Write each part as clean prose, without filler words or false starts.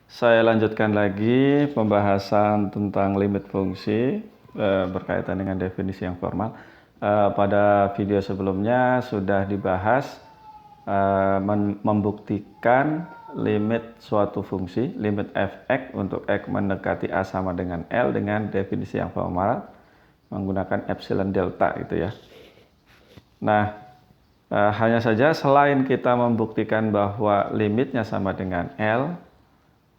Saya lanjutkan lagi pembahasan tentang limit fungsi berkaitan dengan definisi yang formal. Pada video sebelumnya sudah dibahas membuktikan limit suatu fungsi, limit f(x) untuk x mendekati a sama dengan L dengan definisi yang formal menggunakan epsilon delta gitu ya. Nah, hanya saja selain kita membuktikan bahwa limitnya sama dengan L,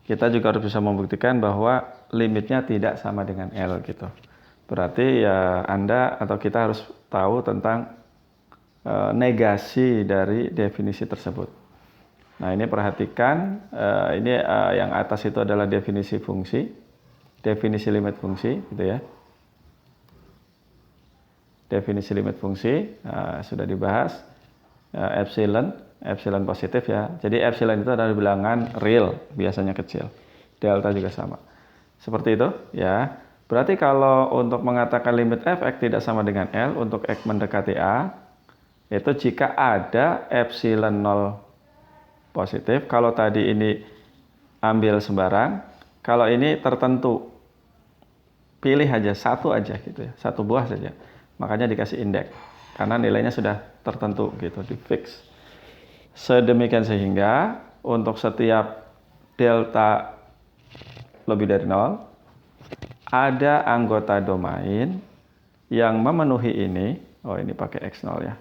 kita juga harus bisa membuktikan bahwa limitnya tidak sama dengan L gitu. Berarti ya Anda atau kita harus tahu tentang negasi dari definisi tersebut. Nah, ini perhatikan, ini yang atas itu adalah definisi fungsi, definisi limit fungsi gitu ya. Definisi limit fungsi sudah dibahas, epsilon positif ya. Jadi epsilon itu adalah bilangan real, biasanya kecil. Delta juga sama. Seperti itu ya. Berarti kalau untuk mengatakan limit f(x) tidak sama dengan L untuk x mendekati A, itu jika ada epsilon 0 positif. Kalau tadi ini ambil sembarang, kalau ini tertentu, pilih aja satu aja gitu ya, satu buah saja. Makanya dikasih indeks karena nilainya sudah tertentu gitu, di fix. Sedemikian sehingga untuk setiap delta lebih dari 0 ada anggota domain yang memenuhi ini. Oh, ini pakai x0 ya.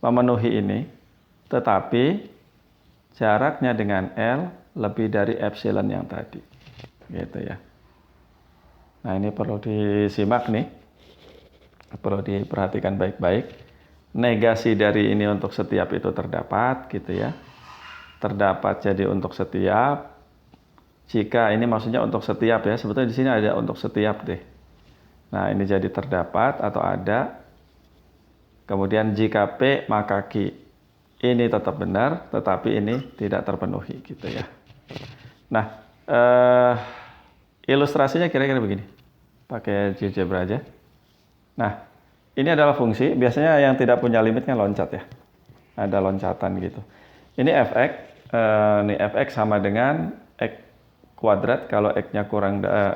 Memenuhi ini, tetapi jaraknya dengan L lebih dari epsilon yang tadi. Gitu ya. Nah, ini perlu disimak nih. Perlu diperhatikan baik-baik. Negasi dari ini untuk setiap itu terdapat gitu ya. Terdapat jadi untuk setiap. Jika ini maksudnya untuk setiap ya. Sebetulnya di sini ada untuk setiap deh. Nah, ini jadi terdapat atau ada. Kemudian jika P maka Q. Ini tetap benar, tetapi ini tidak terpenuhi gitu ya. Nah, ilustrasinya kira-kira begini. Pakai GeoGebra aja. Nah, ini adalah fungsi, biasanya yang tidak punya limit kan loncat ya. Ada loncatan gitu. Ini fx, ini fx sama dengan x kuadrat kalau x-nya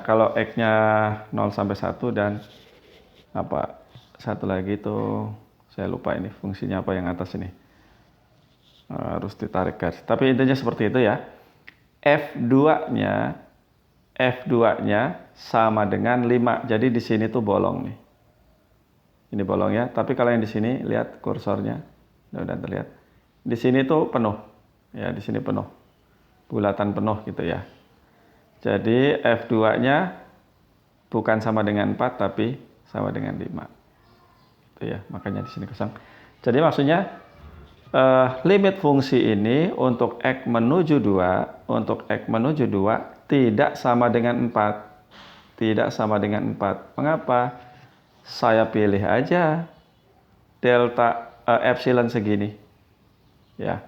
kalau x-nya 0 sampai 1 dan apa? Satu lagi itu saya lupa ini fungsinya apa yang atas ini. Harus ditarik garis. Tapi intinya seperti itu ya. F2-nya sama dengan 5. Jadi di sini tuh bolong nih. Ini bolong ya, tapi kalau yang di sini lihat kursornya, udah terlihat. Di sini tuh penuh, ya di sini penuh, bulatan penuh gitu ya. Jadi F2-nya bukan sama dengan 4, tapi sama dengan 5. Gitu ya, makanya di sini kosong. Jadi maksudnya limit fungsi ini untuk x menuju 2, tidak sama dengan 4. Tidak sama dengan 4. Mengapa? Saya pilih aja delta epsilon segini. Ya.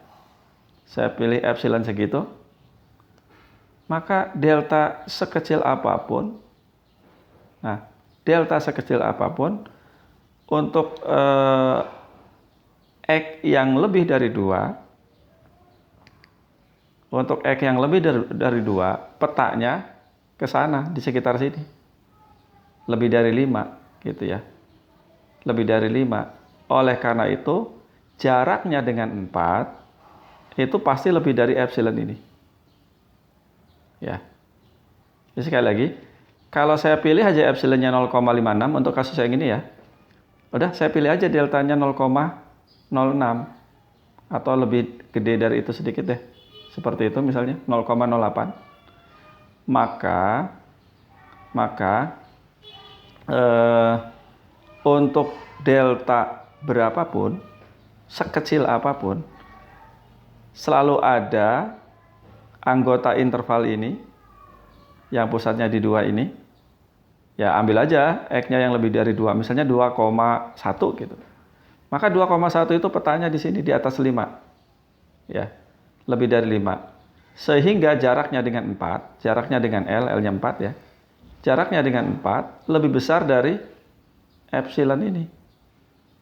Saya pilih epsilon segitu. Maka delta sekecil apapun. Nah, delta sekecil apapun untuk x yang lebih dari 2. Untuk x yang lebih dari 2, petanya ke sana di sekitar sini. Lebih dari 5. Gitu ya, lebih dari 5. Oleh karena itu jaraknya dengan 4 itu pasti lebih dari epsilon ini ya. Jadi sekali lagi, kalau saya pilih aja epsilonnya 0,56 untuk kasus yang ini ya, udah saya pilih aja deltanya 0,06 atau lebih gede dari itu sedikit deh, seperti itu misalnya 0,08, maka untuk delta berapapun, sekecil apapun, selalu ada anggota interval ini, yang pusatnya di 2 ini, ya ambil aja X-nya yang lebih dari 2, misalnya 2,1 gitu. Maka 2,1 itu petanya di sini di atas 5. Ya, lebih dari 5. Sehingga jaraknya dengan 4, jaraknya dengan L-nya 4 ya. Jaraknya dengan 4 lebih besar dari epsilon ini.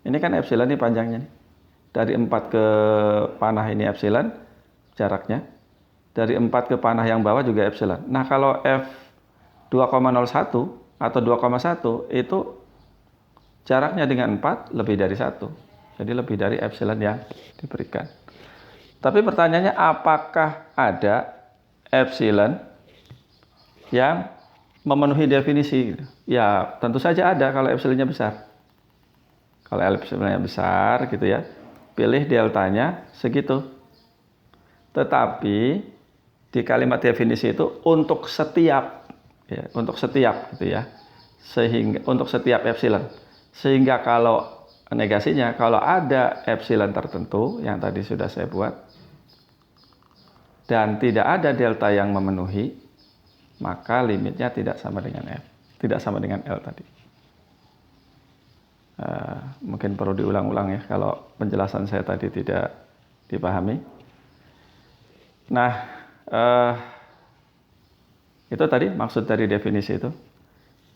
Ini kan epsilon ini panjangnya nih. Dari 4 ke panah ini epsilon jaraknya. dari 4 ke panah yang bawah juga epsilon. Nah, kalau F 2,01 atau 2,1 itu jaraknya dengan 4 lebih dari 1. Jadi lebih dari epsilon yang diberikan. Tapi pertanyaannya, apakah ada epsilon yang memenuhi definisi? Ya, tentu saja ada kalau epsilonnya besar. Kalau epsilonnya besar gitu ya, pilih deltanya segitu. Tetapi di kalimat definisi itu untuk setiap gitu ya. Sehingga untuk setiap epsilon. Sehingga kalau negasinya, kalau ada epsilon tertentu yang tadi sudah saya buat dan tidak ada delta yang memenuhi, maka limitnya tidak sama dengan F, tidak sama dengan L tadi. Mungkin perlu diulang-ulang ya kalau penjelasan saya tadi tidak dipahami. Nah, itu tadi maksud dari definisi itu.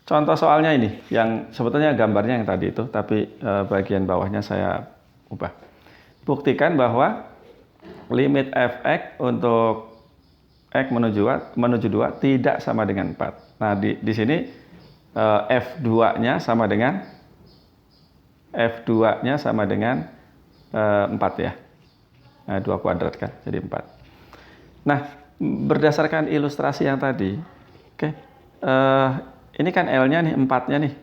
Contoh soalnya ini, yang sebetulnya gambarnya yang tadi itu, tapi bagian bawahnya saya ubah. Buktikan bahwa limit fx untuk x menuju 2 tidak sama dengan 4. Nah, di sini f2-nya sama dengan 4 ya. Nah, 2 kuadrat kan, jadi 4. Nah, berdasarkan ilustrasi yang tadi, oke. Ini kan L-nya nih, 4-nya nih.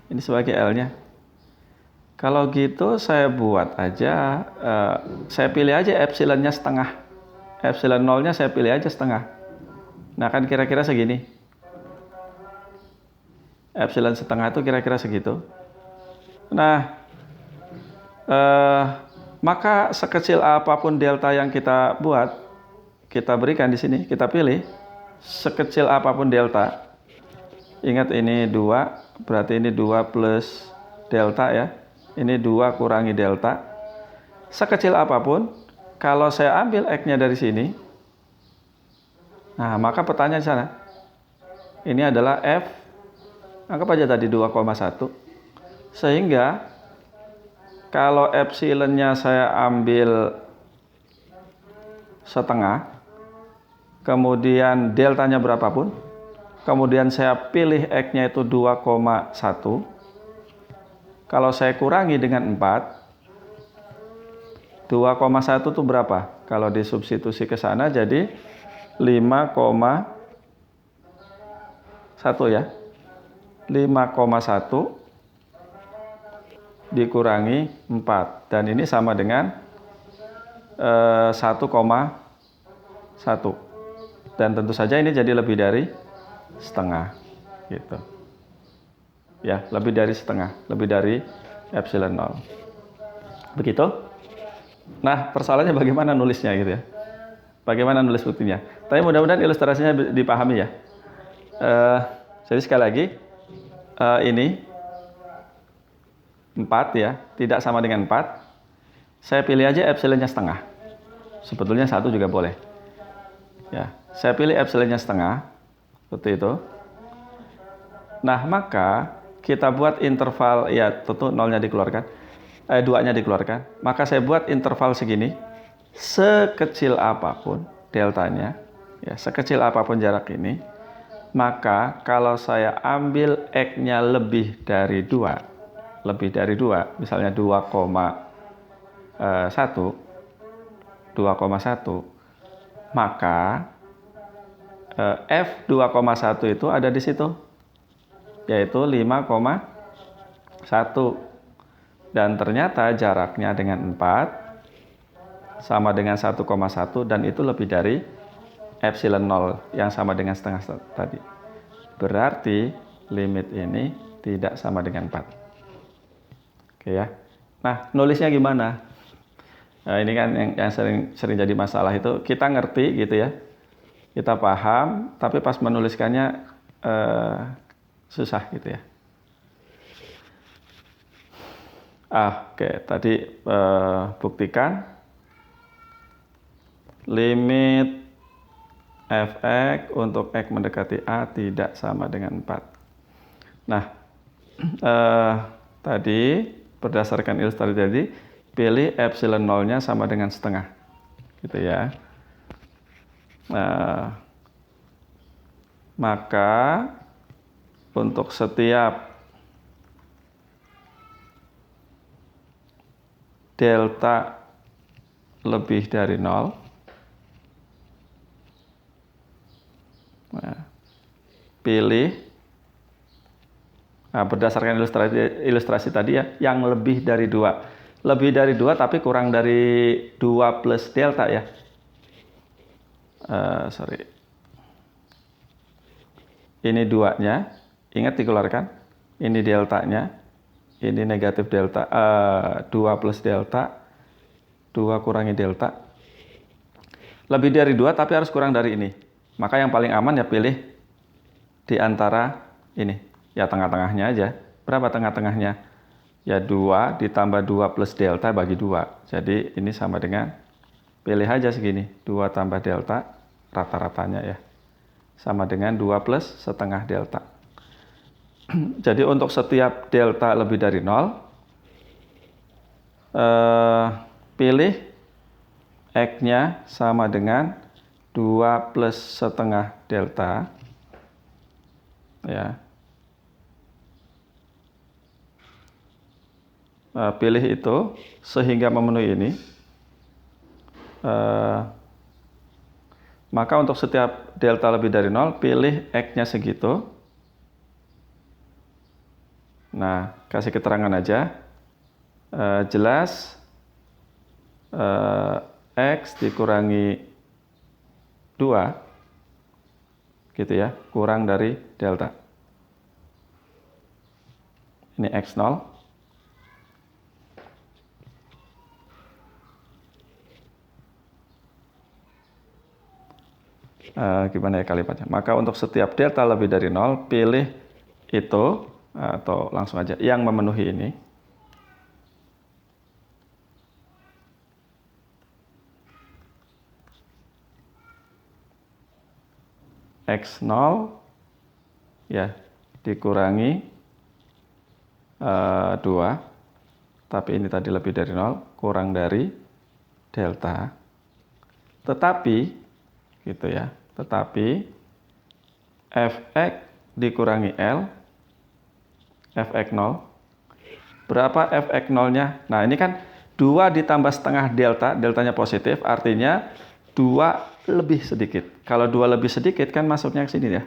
Ini sebagai L-nya. Kalau gitu saya buat aja, saya pilih aja epsilonnya setengah. Epsilon 0-nya saya pilih aja setengah. Nah, kan kira-kira segini. Epsilon setengah itu kira-kira segitu. Nah, maka sekecil apapun delta yang kita buat, kita berikan di sini, kita pilih. Sekecil apapun delta. Ingat ini 2, berarti ini 2 plus delta ya. Ini 2 kurangi delta. Sekecil apapun, kalau saya ambil X-nya dari sini, nah maka pertanyaan di sana, ini adalah F, anggap aja tadi 2,1. Sehingga, kalau epsilonnya saya ambil setengah, kemudian deltanya berapapun, kemudian saya pilih X-nya itu 2,1, kalau saya kurangi dengan 4, 2,1 itu berapa? Kalau disubstitusi ke sana jadi 5,1 ya. 5,1 dikurangi 4. Dan ini sama dengan 1,1. Dan tentu saja ini jadi lebih dari setengah. Gitu. Ya, lebih dari setengah, lebih dari epsilon 0. Begitu? Nah, persoalannya bagaimana nulisnya gitu ya. Bagaimana nulis buktinya. Tapi mudah-mudahan ilustrasinya dipahami ya. Jadi sekali lagi, ini 4 ya, tidak sama dengan 4. Saya pilih aja epsilonnya setengah. Sebetulnya 1 juga boleh. Ya, saya pilih epsilonnya setengah. Seperti itu. Nah, maka kita buat interval, ya tentu 0-nya dikeluarkan, 2-nya dikeluarkan. Maka saya buat interval segini, sekecil apapun deltanya, ya sekecil apapun jarak ini, maka kalau saya ambil X-nya lebih dari 2, misalnya 2,1, maka F 2,1 itu ada di situ, yaitu 5,1. Dan ternyata jaraknya dengan 4 sama dengan 1,1 dan itu lebih dari epsilon 0 yang sama dengan setengah tadi. Berarti limit ini tidak sama dengan 4. Oke ya. Nah, nulisnya gimana? Nah, ini kan yang sering jadi masalah itu, kita ngerti gitu ya. Kita paham, tapi pas menuliskannya susah gitu ya. Oke, tadi buktikan limit fx untuk x mendekati a tidak sama dengan 4. Nah, tadi berdasarkan ilustrasi tadi, pilih epsilon 0-nya sama dengan setengah, gitu ya. Nah, maka untuk setiap delta lebih dari 0, pilih, berdasarkan ilustrasi tadi ya, yang lebih dari 2. Lebih dari 2 tapi kurang dari 2 plus delta ya. Ini 2-nya, ingat dikeluarkan. Ini deltanya, ini negatif delta, 2 plus delta, 2 kurangi delta. Lebih dari 2 tapi harus kurang dari ini. Maka yang paling aman ya pilih di antara ini. Ya tengah-tengahnya aja. Berapa tengah-tengahnya? Ya 2 ditambah 2 plus delta bagi 2. Jadi ini sama dengan, pilih aja segini. 2 tambah delta, rata-ratanya ya. Sama dengan 2 plus setengah delta. Jadi untuk setiap delta lebih dari 0, pilih X-nya sama dengan 2 plus setengah delta. Ya. Pilih itu sehingga memenuhi ini. Maka untuk setiap delta lebih dari 0, pilih X-nya segitu. Nah, kasih keterangan aja. Jelas X dikurangi 2, gitu ya, kurang dari delta. Ini X0. Gimana ya kalimatnya? Maka untuk setiap delta lebih dari 0, pilih itu, atau langsung aja yang memenuhi ini. X0 ya dikurangi 2, tapi ini tadi lebih dari 0, kurang dari delta. Tetapi gitu ya, tetapi fx dikurangi L, fx0. Berapa fx0-nya? Nah, ini kan 2 ditambah setengah delta, deltanya positif, artinya 2 lebih sedikit. Kalau 2 lebih sedikit kan masuknya ke sini ya,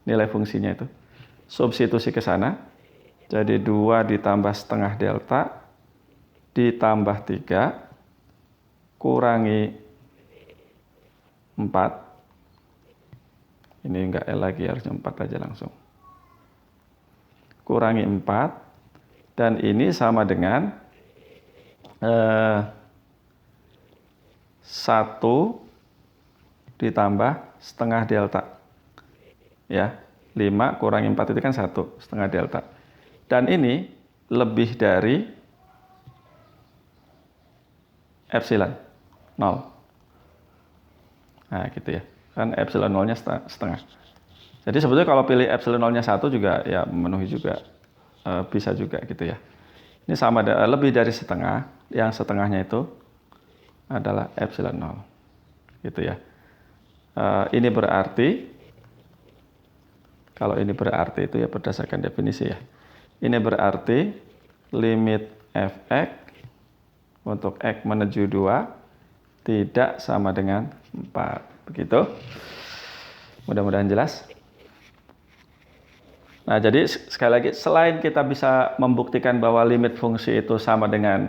nilai fungsinya itu. Substitusi ke sana. Jadi 2 ditambah setengah delta ditambah 3 kurangi 4. Ini enggak L lagi, harusnya 4 aja langsung. Kurangi 4. Dan ini sama dengan 1 ditambah setengah delta. Ya, 5 kurangi 4 itu kan 1 setengah delta. Dan ini lebih dari epsilon 0. Nah, gitu ya. Kan epsilon 0-nya setengah. Jadi sebetulnya kalau pilih epsilon 0-nya 1 juga ya memenuhi juga. Bisa juga gitu ya. Ini sama lebih dari setengah. Yang setengahnya itu adalah epsilon 0. Gitu ya. Ini berarti, kalau ini berarti itu ya berdasarkan definisi ya. Ini berarti limit fx untuk x menuju 2 tidak sama dengan 4. Begitu. Mudah-mudahan jelas. Nah, jadi sekali lagi, selain kita bisa membuktikan bahwa limit fungsi itu sama dengan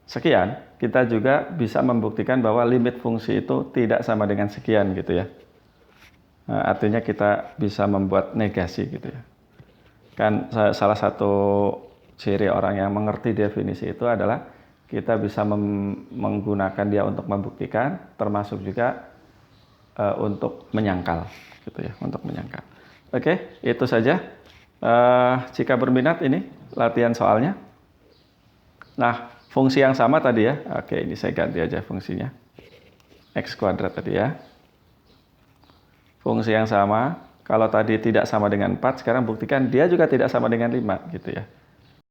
sekian, kita juga bisa membuktikan bahwa limit fungsi itu tidak sama dengan sekian gitu ya. Nah, artinya kita bisa membuat negasi gitu ya. Kan salah satu ciri orang yang mengerti definisi itu adalah kita bisa menggunakan dia untuk membuktikan, termasuk juga untuk menyangkal gitu ya, untuk menyangkal. Oke, itu saja. Jika berminat ini latihan soalnya. Nah, fungsi yang sama tadi ya. Oke, ini saya ganti aja fungsinya. X kuadrat tadi ya. Fungsi yang sama. Kalau tadi tidak sama dengan 4, sekarang buktikan dia juga tidak sama dengan 5 gitu ya.